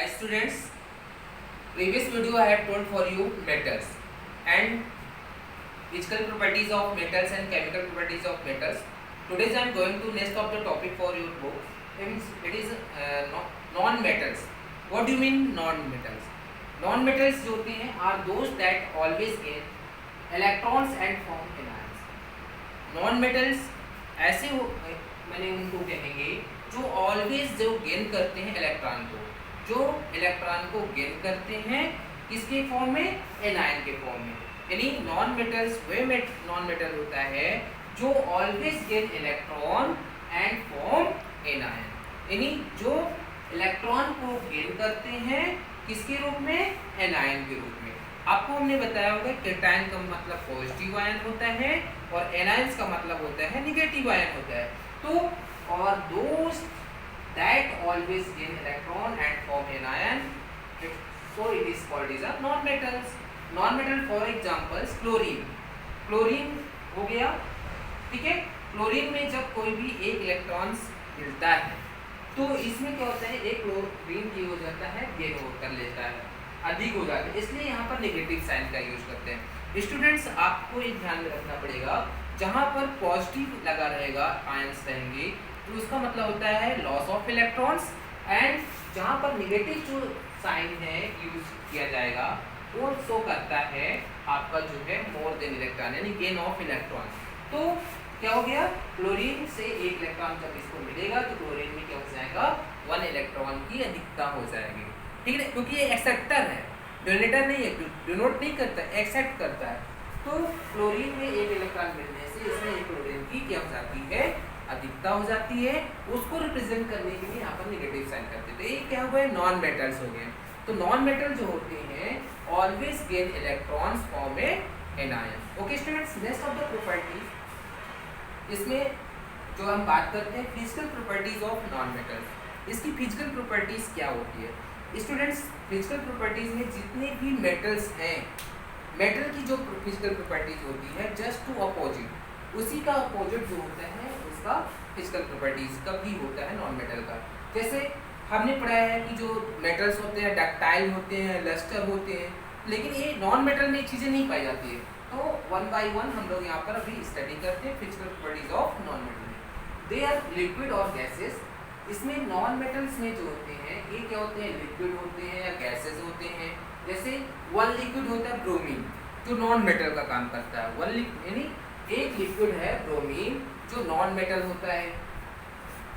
Hi students, previous video I have told for you metals and physical properties of metals and chemical properties of metals. Today I am going to next of the topic for your book. It is non-metals. What do you mean non-metals? Non-metals जो होते हैं are those that always gain electrons and form ions. Non-metals ऐसे मैंने उनको कहेंगे जो always जो gain करते हैं इलेक्ट्रॉन को, जो इलेक्ट्रॉन को गेन करते हैं किसके फॉर्म में, एनायन के फॉर्म में। यानी नॉन मेटल्स वे नॉन मेटल होता है जो always gain electron and form anion, यानी जो इलेक्ट्रॉन को गेन करते हैं किसके रूप में, एनायन के रूप में। आपको हमने बताया होगा कैटायन का मतलब पॉजिटिव आयन होता है और एनायंस का मतलब होता है निगेटिव आयन होता है। तो और those that always gain electron and form anion, so it is called is a non metals. Non metal for examples chlorine, chlorine हो गया, ठीक है। क्लोरीन में जब कोई भी एक इलेक्ट्रॉन्स मिलता है तो इसमें क्या होता है, एक क्लोरीन की हो जाता है गेन कर लेता है, अधिक हो जाता है, इसलिए यहाँ पर नेगेटिव साइन का यूज करते हैं। स्टूडेंट्स आपको एक ध्यान में रखना पड़ेगा, जहाँ पर पॉजिटिव लगा रहेगा आयंस रहेंगे तो उसका मतलब होता है लॉस ऑफ इलेक्ट्रॉन्स, एंड जहाँ पर नेगेटिव जो साइन है यूज किया जाएगा वो शो करता है आपका जो है मोर देन इलेक्ट्रॉन, यानी गेन ऑफ इलेक्ट्रॉन। तो क्या हो गया, क्लोरीन से एक इलेक्ट्रॉन जब इसको मिलेगा तो क्लोरीन में क्या हो जाएगा, 1 इलेक्ट्रॉन की अधिकता हो जाएगी, ठीक है, क्योंकि ये एक्सेप्टर है, डोनेटर नहीं है, डोनेट नहीं करता, एक्सेप्ट करता है। तो क्लोरीन में एक इलेक्ट्रॉन मिलने से इसमें एक क्लोरीन की क्या हो जाती है, अधिकता हो जाती है, उसको रिप्रेजेंट करने के लिए यहाँ पर नेगेटिव साइन करते हैं। तो ये क्या हो गए, नॉन मेटल्स हो गए। तो नॉन मेटल जो होते हैं always gain electrons form A anion. Okay students, next of the properties, इसमें जो हम बात करते हैं physical properties of non metals. इसकी फिजिकल प्रॉपर्टीज क्या होती है स्टूडेंट्स, फिजिकल प्रॉपर्टीज में जितने भी मेटल्स हैं, मेटल की जो फिजिकल प्रॉपर्टीज होती है जस्ट टू अपोजिट, उसी का अपोजिट जो होता है उसका फिजिकल प्रॉपर्टीज का भी होता है नॉन मेटल का। जैसे हमने पढ़ा है कि जो मेटल्स होते हैं डक्टाइल होते हैं, लस्टर होते हैं, लेकिन ये नॉन मेटल में चीज़ें नहीं पाई जाती है। तो वन बाय वन हम लोग यहाँ पर अभी स्टडी करते हैं physical properties of non metal. They are liquid और गैसेस। इसमें नॉन मेटल्स में जो होते हैं ये क्या होते हैं, लिक्विड होते हैं या गैसेस होते हैं। जैसे वन लिक्विड होता है ब्रोमीन, जो नॉन मेटल का काम करता है। वन यानी एक लिक्विड है ब्रोमीन जो नॉन मेटल होता है।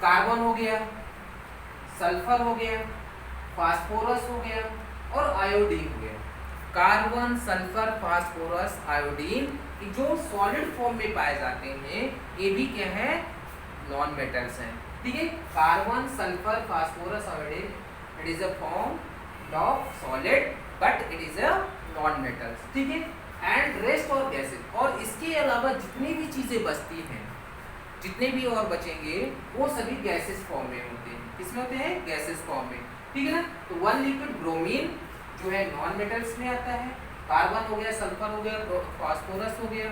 कार्बन हो गया, सल्फर हो गया, फास्फोरस हो गया और आयोडीन हो गया। कार्बन, सल्फर, फास्फोरस, आयोडीन जो सॉलिड फॉर्म में पाए जाते हैं ये भी क्या है, नॉन मेटल्स हैं, ठीक है। Carbon, sulphur, phosphorus, iodine, it is a form of solid but it is a non metals, ठीक है। एंड रेस्ट और गैसेस, और इसके अलावा जितनी भी चीजें बचती हैं, जितने भी और बचेंगे वो सभी गैसेस फॉर्म में होते हैं। किसमें होते हैं, गैसेस फॉर्म में, ठीक है ना। तो वन लिक्विड ब्रोमीन जो है नॉन मेटल्स में आता है, कार्बन हो गया, सल्फर हो गया, फास्फोरस हो गया,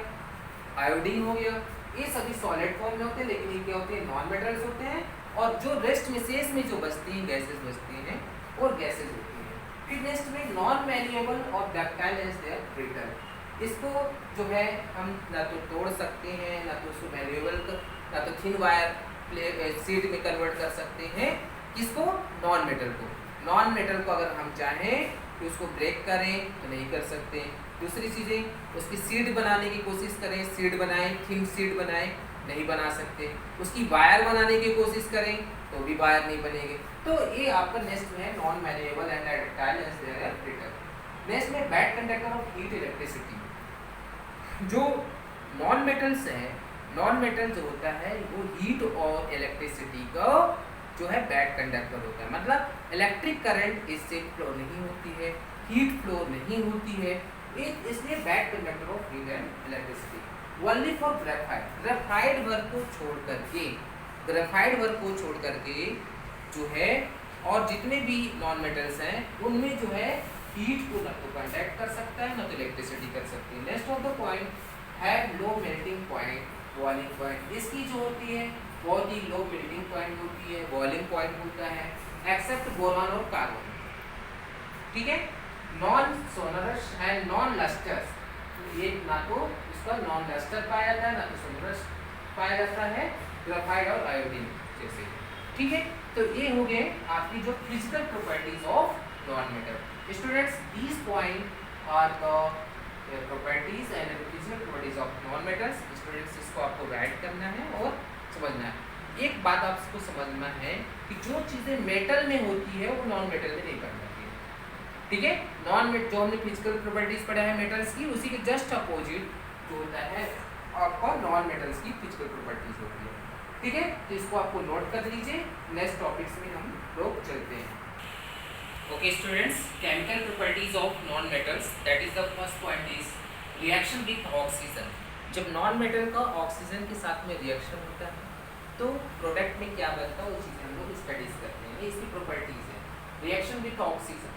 आयोडीन हो गया, ये सभी सॉलिड फॉर्म में होते हैं, लेकिन ये क्या होते हैं, नॉन मेटल्स होते हैं। और जो रेस्ट में शेष में जो बचती हैं गैसेस बचती हैं और गैसेस होती हैं। फिर नेक्स्ट में नॉन मैल्यूएबल और डक्टाइल एज देयर ब्रिटल। इसको जो है हम ना तो तोड़ सकते हैं, ना तो उसको मैल्यूएबल, ना तो थिन वायर सीड में कन्वर्ट कर सकते हैं। किसको, नॉन मेटल को। नॉन मेटल को अगर हम चाहें कि उसको ब्रेक करें तो नहीं कर सकते। दूसरी चीज़ें, उसकी सीड बनाने की कोशिश करें, सीड बनाएं, थिन सीड बनाएं, नहीं बना सकते। उसकी वायर बनाने की कोशिश करें तो भी वायर नहीं बनेंगे। तो ये आपका नेक्स्ट में है non malleable and ductile as they're brittle. Next में bad conductor of heat electricity. जो नॉन मेटल्स हैं, नॉन मेटल जो होता है वो हीट और इलेक्ट्रिसिटी का जो है बैड कंडक्टर होता है, मतलब इलेक्ट्रिक करंट इससे फ्लो नहीं होती है, हीट फ्लो नहीं होती है, इसलिए bad conductor of heat and electricity. Only for graphite, graphite work को छोड़ करके, ग्रेफाइट वर्क को छोड़ करके जो है और जितने भी नॉन मेटल्स हैं उनमें जो है हीट को ना तो कंडक्ट कर सकता है ना तो इलेक्ट्रिसिटी कर सकती है। नेक्स्ट ऑफ द पॉइंट है low melting point, boiling point. इसकी जो होती है बहुत ही लो मेल्टिंग पॉइंट होती है, बॉइलिंग पॉइंट होता है, एक्सेप्ट बोरॉन और कार्बन। ठीक है। नॉन सोनरस एंड नॉन लस्टर्स, ये ना तो इसका नॉन लस्टर पाया जाता है ना तो सोनरस पाया जाता है, ग्रेफाइट और आयोडीन जैसे। ठीक है, तो ये हो गए आपकी जो physical properties of non metal. Students these point are the properties and physical properties of non metals. Students इसको आपको राइट करना है और समझना है। एक बात आपको समझना है कि जो चीजें मेटल में होती है वो नॉन मेटल में नहीं बन जाती है। ठीक है, नॉन मेटल जो हमने फिजिकल प्रॉपर्टीज पढ़ा है मेटल्स की, उसी के जस्ट अपोजिट जो होता है आपका नॉन मेटल्स की फिजिकल प्रॉपर्टीज होती है। ठीक है, तो इसको आपको नोट कर लीजिए। नेक्स्ट टॉपिक्स में हम लोग चलते हैं। Okay students, chemical properties of non metals, that is the first point is reaction with oxygen. जब नॉन मेटल का ऑक्सीजन के साथ में रिएक्शन होता है तो प्रोडक्ट में क्या बनता है वो चीज़ें हम लोग स्टडीज करते हैं। ये इसकी प्रॉपर्टीज है। Reaction with oxygen,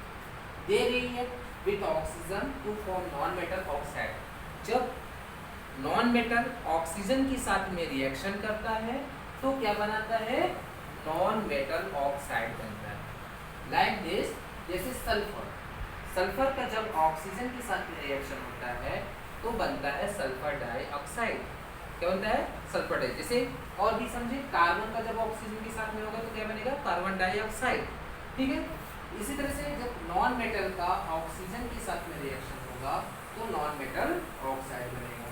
they react with oxygen to form non metal oxide. जब नॉन मेटल ऑक्सीजन के साथ में रिएक्शन करता है तो क्या बनाता है, नॉन मेटल ऑक्साइड बनता है। लाइक दिस, जैसे सल्फर, सल्फर का जब ऑक्सीजन के साथ में रिएक्शन होता है तो बनता है सल्फर डाइऑक्साइड। क्या बनता है, सल्फर डाई। जैसे और भी समझे, कार्बन का जब ऑक्सीजन के साथ में होगा तो क्या बनेगा, कार्बन डाइऑक्साइड। ठीक है, इसी तरह से जब नॉन मेटल का ऑक्सीजन के साथ में रिएक्शन होगा तो नॉन मेटल ऑक्साइड बनेगा।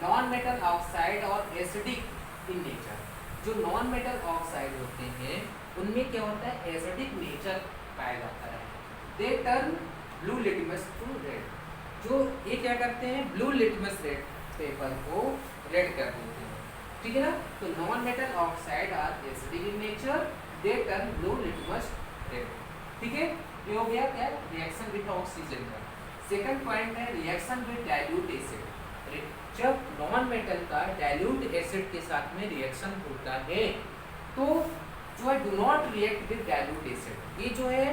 नॉन मेटल ऑक्साइड और एसिडिक इन नेचर, जो नॉन मेटल ऑक्साइड होते हैं उनमें क्या होता है, एसिडिक नेचर पाया जाता है। They turn blue litmus to red. जो ये क्या करते हैं, ब्लू लिटमस रेड पेपर को रेड कर देते हैं। ठीक है ना, तो non metal oxide are acidic in nature, they turn blue litmus red. ठीक है, ये हो गया क्या, रिएक्शन विद ऑक्सीजन का। सेकंड पॉइंट है रिएक्शन विद डाइल्यूट एसिड। जब नॉन मेटल का डाइल्यूट एसिड के साथ में रिएक्शन होता है तो जो है do not react with dilute acid. ये जो है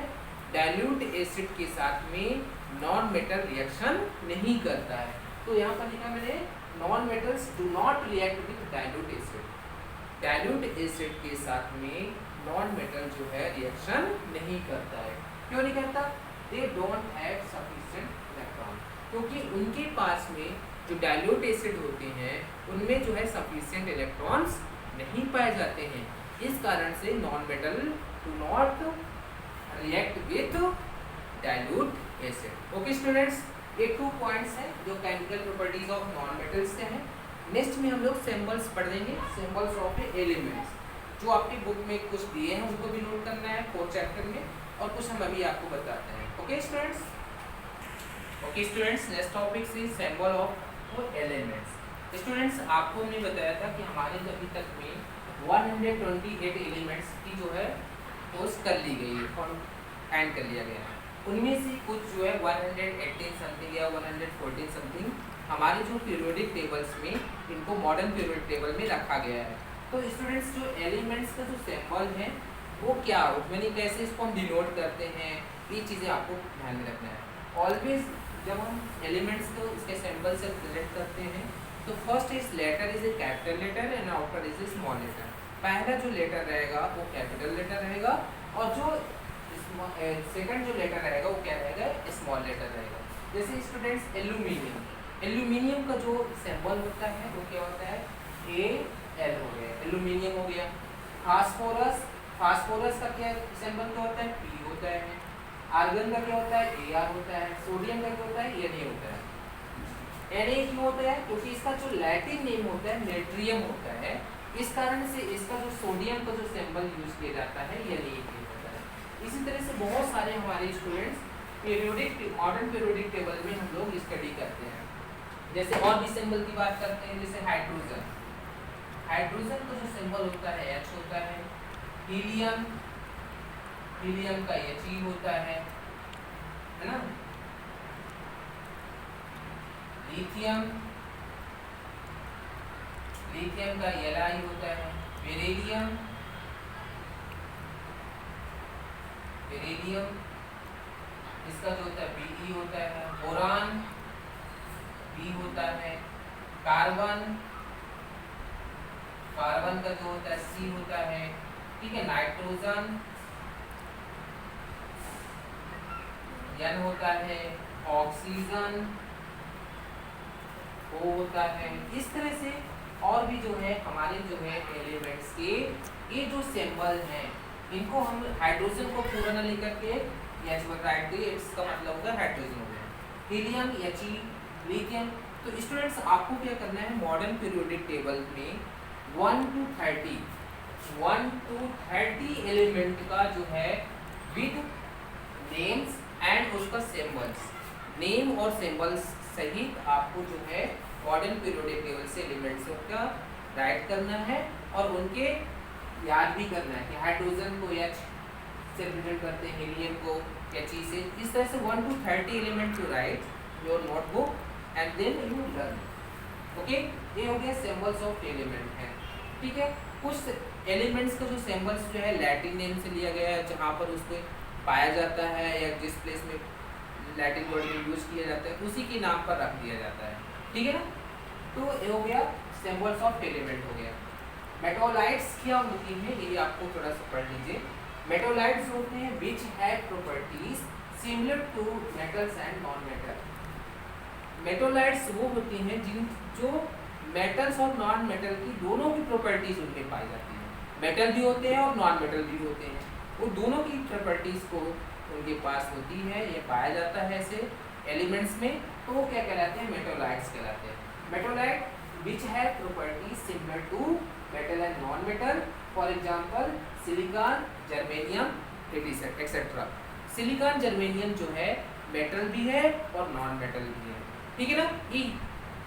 डाइल्यूट एसिड के साथ में नॉन मेटल रिएक्शन नहीं करता है। तो यहाँ पर लिखा मैंने, non metals do not react with dilute acid. Dilute acid के साथ में नॉन मेटल जो है रिएक्शन नहीं करता है। क्यों नहीं करता, they don't have sufficient electron, क्योंकि उनके पास में जो डाइल्यूट एसिड होते हैं उनमें जो है सफिशिएंट इलेक्ट्रॉन्स नहीं पाए जाते हैं। इस कारण से non metal do not react with dilute acid. Okay students, ये 2 पॉइंट्स हैं जो chemical properties of non metals के हैं। नेक्स्ट में हम लोग सिंबल्स पढ़ देंगे, सिंबल्स ऑफ एलिमेंट्स। जो आपकी बुक में कुछ दिए हैं उनको भी नोट करना है 4th चैप्टर में, और कुछ हम अभी आपको बताते हैं। Okay students, next topic is symbol of elements. Students, आपको हमने बताया था कि हमारे अभी तक में 128 एलिमेंट्स की जो है पोस्ट कर ली गई है और एंड कर लिया गया है। उनमें से कुछ जो है 118 समथिंग या 114 समथिंग हमारे जो पीरियोडिक टेबल्स में, इनको मॉडर्न पीरियोडिक टेबल में रखा गया है। तो स्टूडेंट्स, जो एलिमेंट्स का जो सिंबल है वो क्या, मैंने कैसे इसको हम डिनोट करते हैं, ये चीज़ें आपको ध्यान में रखना है। ऑलवेज जब हम एलिमेंट्स को इसके सिंबल से रिप्रेजेंट करते हैं तो first is letter is a capital letter and after is a small letter. पहला जो लेटर रहेगा वो कैपिटल लेटर रहेगा और जो सेकंड जो लेटर रहेगा वो क्या रहेगा, स्मॉल लेटर रहेगा। जैसे स्टूडेंट्स, एल्यूमिनियम, एल्यूमिनियम का जो सिंबल होता है वो क्या होता है, Al हो गया, एल्यूमिनियम हो गया। फास्फोरस, फास्फोरस का क्या सिंबल क्या होता है, P होता है। आर्गन का क्या होता है, Ar होता है। सोडियम का क्या होता है, Na होता है। Na क्यों होता है, क्योंकि इसका जो लैटिन नेम होता है नेट्रियम होता है, इस कारण से इसका जो सोडियम का जो सिंबल यूज किया जाता है Na होता है। इसी तरह से बहुत सारे हमारे students periodic, modern periodic table में हम लोग स्टडी करते हैं। जैसे और भी सिंबल की बात करते हैं, जैसे हाइड्रोजन, हाइड्रोजन का जो सिंबल होता है H होता है। हीलियम, हीलियम का He होता है ना। लिथियम, लिथियम का Li होता है। बेरिलियम, बेरिलियम इसका जो होता है Be होता है। बोरान B होता है। कार्बन, कार्बन का जो होता है C होता है। ठीक है, नाइट्रोजन N होता है ऑक्सीजन, O होता है। इस तरह से और भी जो है हमारे जो है एलिमेंट्स के ये जो सिंबल हैं इनको हम हाइड्रोजन को पूरा न लेकर के H राइट दिए, इसका मतलब होगा हाइड्रोजन हो गया। Helium, He, lithium. तो स्टूडेंट्स आपको क्या करना है, मॉडर्न पीरियोडिक टेबल में 1 to 30 एलिमेंट का जो है विद नेम्स एंड उसका सिंबल्स, नेम और सिंबल्स सहित आपको जो है मॉडर्न पीरियोडिक टेबल से एलिमेंट्स का राइट करना है और उनके याद भी करना है कि हाइड्रोजन को H से रिप्रेजेंट करते हैं, हीलियम को He से। इस तरह से 1 to 30 element to write your notebook and then you learn. Okay, ये हो गया सिंबल्स ऑफ एलिमेंट है। ठीक है, कुछ एलिमेंट्स का जो सिंबल्स जो है लैटिन नेम से लिया गया है, जहाँ पर उसको पाया जाता है या जिस प्लेस में लैटिन वर्ड में यूज किया जाता है उसी के नाम पर रख दिया जाता है। ठीक है ना, तो ये हो गया सिंबल्स ऑफ एलिमेंट हो गया। मेटालाइट्स क्या होती हैं ये आपको थोड़ा सा पढ़ लीजिए। मेटालाइट्स होते हैं which have properties similar to metals and non metal. Metalloids वो होती हैं जिन जो मेटल्स और नॉन मेटल की दोनों की प्रॉपर्टीज उनमें पाई जाती हैं। मेटल भी होते हैं और नॉन मेटल भी होते हैं, वो दोनों की प्रॉपर्टीज को उनके पास होती है, ये पाया जाता है ऐसे एलिमेंट्स में, तो वो क्या कहलाते हैं, मेटालाइट्स कहलाते हैं। Metalloid which have properties similar to metal and non metal, for example silicon, germanium, etcetera. Silicon germanium जो है मेटल भी है और नॉन मेटल भी है। ठीक है ना,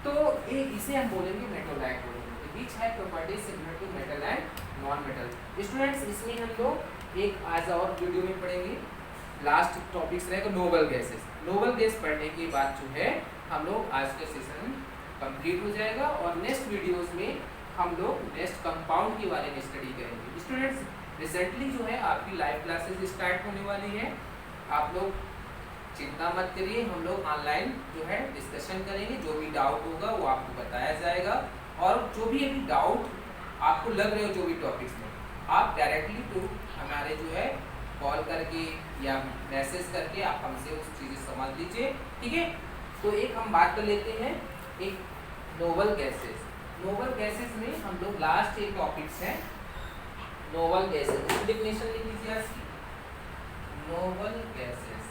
तो इसे हम बोलेंगे मेटालाइट बोलेंगे, which have properties similar to metal and non metal. Students इसमें हम लोग एक आज और वीडियो में पढ़ेंगे, लास्ट टॉपिक्स रहेगा नोबल गैसेस। नोबल गैस पढ़ने के बाद जो है हम लोग आज का सेशन कंप्लीट हो जाएगा और नेक्स्ट वीडियोस में हम लोग नेक्स्ट कंपाउंड के बारे में स्टडी करेंगे। स्टूडेंट्स रिसेंटली जो है आपकी लाइव क्लासेस स्टार्ट होने वाली है, आप लोग चिंता मत करिए, हम लोग ऑनलाइन जो है डिस्कशन करेंगे, जो भी डाउट होगा वो आपको बताया जाएगा और जो भी अभी डाउट आपको लग रहे हो जो भी टॉपिक्स में, आप डायरेक्टली टू हमारे जो है कॉल करके या मैसेज करके आप हमसे उस चीज़ें समझ लीजिए। ठीक है, तो एक हम बात कर लेते हैं एक नोबल गैसेस। नोबल गैसेस में हम लोग लास्ट एक टॉपिक्स है नोबल गैसेस। डेफिनेशन लिख लीजिए आज की, नोबल गैसेस।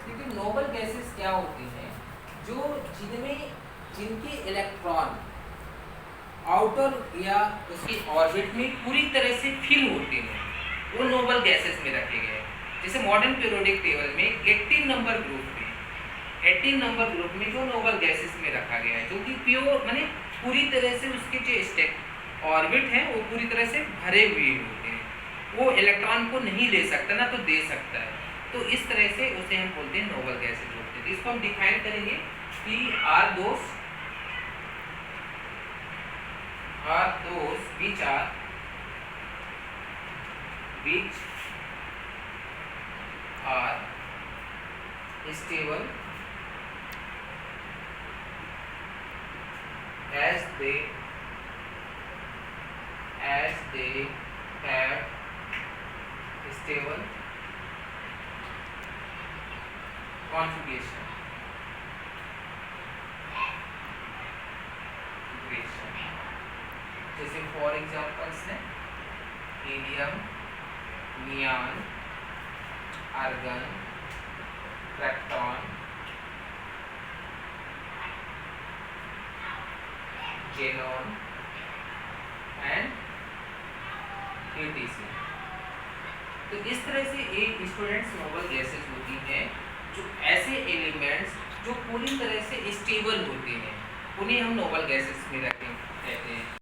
ठीक है, नोबल गैसेस क्या होती हैं, जो जिनके इलेक्ट्रॉन आउटर या उसकी ऑर्बिट में पूरी तरह से फिल होते हैं, वो नोबल गैसेस में रखे गए हैं। जैसे मॉडर्न पीरियोडिक टेबल में 18 नंबर ग्रुप में जो नोबल गैसेस में रखा गया है, जो कि प्योर माने पूरी तरह से उसके जो ऑर्बिट हैं वो पूरी तरह से भरे हुए होते हैं, वो इलेक्ट्रॉन को नहीं ले सकता ना तो दे सकता है, तो इस तरह से उसे हम बोलते हैं नोबल गैसेस होते हैं। इसको हम डिफाइन करेंगे कि are those which are stable as they have stable configuration. जैसे फॉर एग्जाम्पल्स हैं helium, neon, argon, krypton, xenon and etc। तो इस तरह से एक स्टूडेंट्स नोबल गैसेस होती हैं जो ऐसे एलिमेंट्स जो पूरी तरह से स्टेबल होते हैं, उन्हें हम नोबल गैसेस में रखते हैं।